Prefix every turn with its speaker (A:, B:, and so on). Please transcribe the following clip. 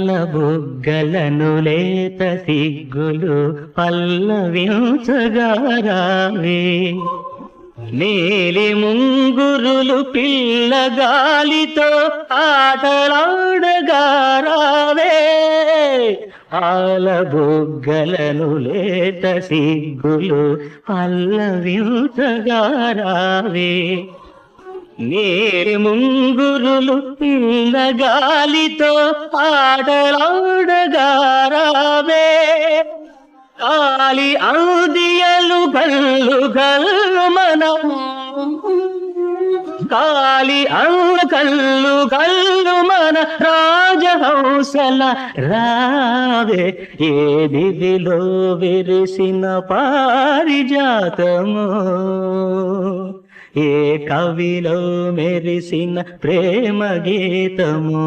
A: పాలబుగ్గలను లేత సిగ్గులు పల్లవించగారావే నీలి ముంగురులు పిల్లగాలితో ఆటలాడగారావే పాలబుగ్గలను లేత సిగ్గులు పల్లవించగారావే నీలి ముంగురులు పిల్లగాలితో ఆటలాడగారావే కాలి ఔదియలు గల్లు గల్లు కాలి కల్లు కల్లు మన రాజహంసల రావే ఏ దివిలో విరిసిన పారిజాతము ఏ కవిలో మెరిసిన ప్రేమ గీతము।